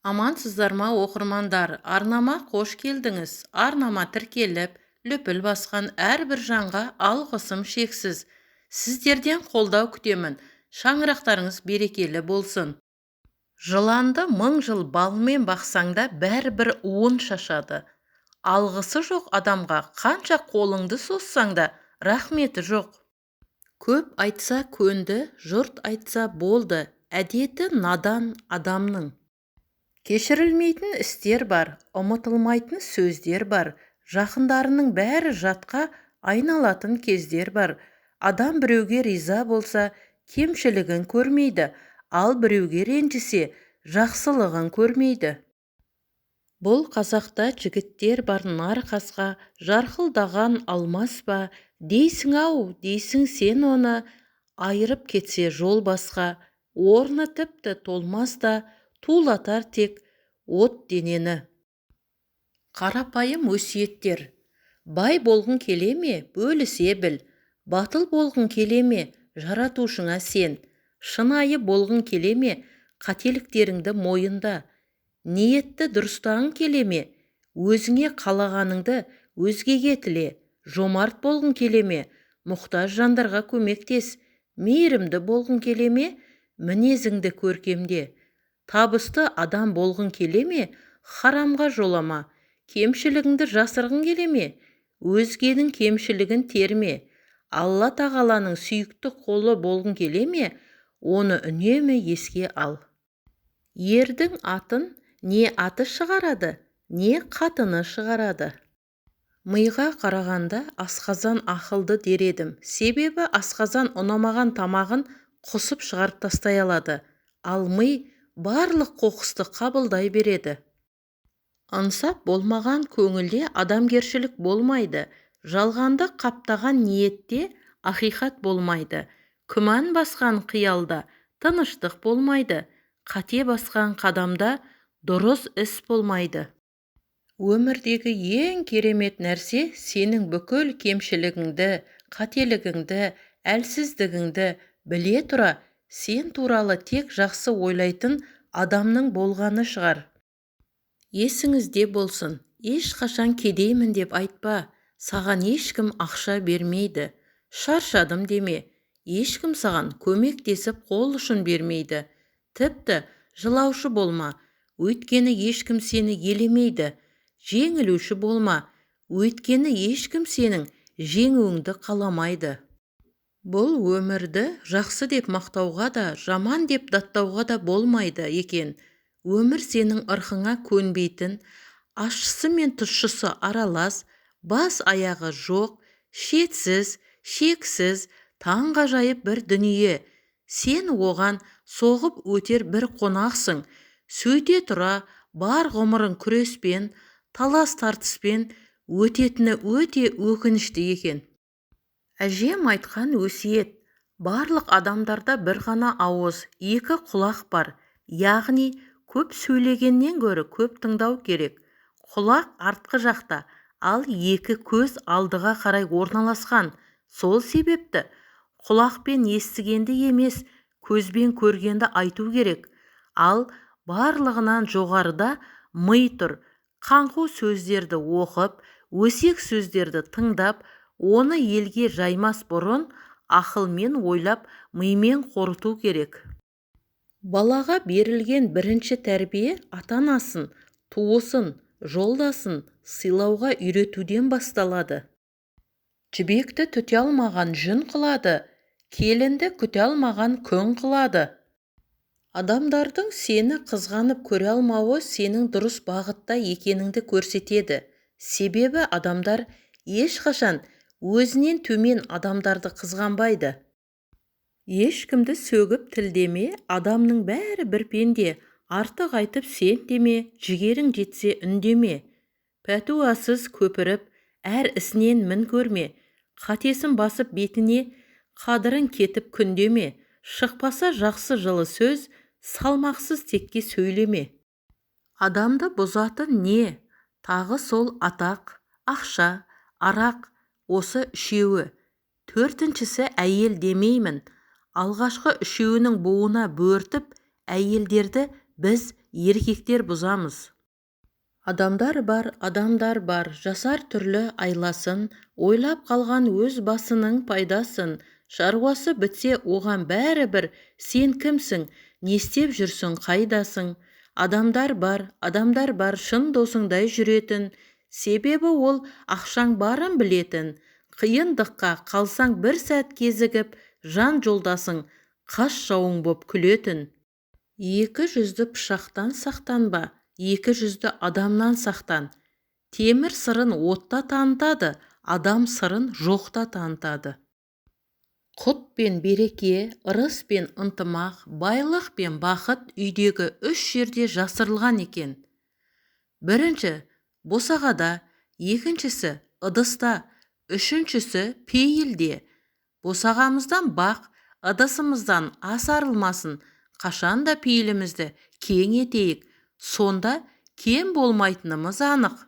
Амансыздар ма оқырмандар, арнама қош келдіңіз. Арнама тіркеліп, лүпіл басқан әрбір жанға алғысым шексіз. Сіздерден қолдау күтемін. Шаңырақтарыңыз берекелі болсын. Жыланды 1000 жыл балмен бақсаң да бәрібір уын шашады. Алғысы жоқ адамға қанша қолыңды соссаң да рахметі жоқ. Көп айтса көнді, жұрт айтса болды. Әдеті надан адамның. Кешірілмейтін істер бар, ұмытылмайтын сөздер бар, жақындарының бәрі жатқа айналатын кездер бар. Адам біреуге риза болса, кемшілігін көрмейді, ал біреуге ренжісе, жақсылығын көрмейді. Бұл қазақта жігіттер бар нарқасқа, жарқылдаған алмас па, дейсің-ау, дейсің сен оны, айырып кетсе жол басқа, орны тіпті толмас та, тулатар тек от денені. Қарапайым өсиеттер. Бай болғың келе ме, бөлісе біл. Батыл болғың келе ме, жаратушыңа сен. Шынайы болғың келе ме, қателіктеріңді мойында. Ниетті дұрыстағың келе ме, өзіңе қалағаныңды өзгеге тіле. Жомарт болғың келе ме, мұқтаж жандарға көмектес. Мейірімді болғың келе ме, мінезіңді көркемде. Табысты адам болғың келе ме, харамға жолама. Кемшілігіңді жасырғың келе ме, өзгенің кемшілігін терме. Алла тағаланың сүйікті қолы болғың келе ме, оны үнемі еске ал. Ердің атын не аты шығарады, не қатыны шығарады. Миға қарағанда асқазан ақылды дер едім. Себебі асқазан ұнамаған тамағын құсып шығарып тастай алады. Ал ми барлық қоқысты қабылдай береді. Ынсап болмаған көңілде адамгершілік болмайды. Жалғанды қаптаған ниетте ақиқат болмайды. Күмән басқан қиялда тыныштық болмайды. Қате басқан қадамда дұрыс іс болмайды. Өмірдегі ең керемет нәрсе сенің бүкіл кемшілігіңді, қателігіңді, әлсіздігіңді біле тұра, сен туралы тек жақсы ойлайтын адамның болғаны шығар. Есіңізде болсын, ешқашан кедеймін деп айтпа, саған ешкім ақша бермейді. Шаршадым деме, ешкім саған көмектесіп қол ұшын бермейді. Тіпті жылаушы болма, өйткені ешкім сені елемейді. Жеңілуші болма, өйткені ешкім сенің жеңуіңді қаламайды. Бұл өмірді жақсы деп мақтауға да, жаман деп даттауға да болмайды екен. Өмір сенің ырқыңа көнбейтін, ащысы мен тұщысы аралас, бас аяғы жоқ, шетсіз, шексіз, таңғажайып бір дүние. Сен оған соғып өтер бір қонақсың. Сөйте тұра, бар ғұмырың күреспен, талас тартыспен өтетіні өте өкінішті екен. Әжем айтқан өсиет, барлық адамдарда бір ғана ауыз, екі құлақ бар. Яғни, көп сөйлегеннен гөрі көп тыңдау керек. Құлақ артқы жақта, ал екі көз алдыға қарай орналасқан. Сол себепті құлақпен естігенді емес, көзбен көргенді айту керек. Ал барлығынан жоғарыда ми тұр. Қаңқу сөздерді оқып, өсек сөздерді тыңдап, оны елге жаймас бұрын ақылмен ойлап, мимен қорыту керек. Балаға берілген бірінші тәрбие ата-анасын, туысын, жолдасын сыйлауға үйретуден басталады. Жібекті түте алмаған жүн қылады, келінді күте алмаған күң қылады. Адамдардың сені қызғанып көре алмауы сенің дұрыс бағытта екеніңді көрсетеді. Себебі адамдар ешқашан өзінен төмен адамдарды қызғанбайды. Ешкімді сөгіп тілдеме, адамның бәрі бір пенде. Артық айтып сен деме, жігерің жетсе үндеме. Пәтуасыз көпіріп, әр ісінен мін көрме. Қатесін басып бетіне, қадырын кетіп күндеме. Шықпаса жақсы жылы сөз, салмақсыз текке сөйлеме. Адамды бұзатын не? Тағы сол атақ, ақша, арақ, осы үшеуі. Төртіншісі әйел демеймін. Алғашқы үшеуінің буына бөртіп, әйелдерді біз еркектер бұзамыз. Адамдар бар, жасар түрлі айласын, ойлап қалған өз басының пайдасын, шаруасы бітсе оған бәрі бір, сен кімсің, не істеп жүрсің, қайдасың? Адамдар бар, шын досыңдай жүретін, себебі ол ақшаң барын білетін, қиындыққа қалсаң бір сәт кезігіп, жан жолдасың, қас жауың боп күлетін. Екі жүзді пышақтан сақтанба, екі жүзді адамнан сақтан. Темір сырын отта танытады, адам сырын жоқта танытады. Құт пен береке, ырыс пен ынтымақ, байлық пен бақыт үйдегі үш жерде жасырылған екен. Бірінші, босағада, екіншісі, ыдыста, үшіншісі, пейілде. Босағамыздан бақ, ыдысымыздан ас арылмасын, қашанда пейілімізді кең етейік, сонда кем болмайтынымыз анық.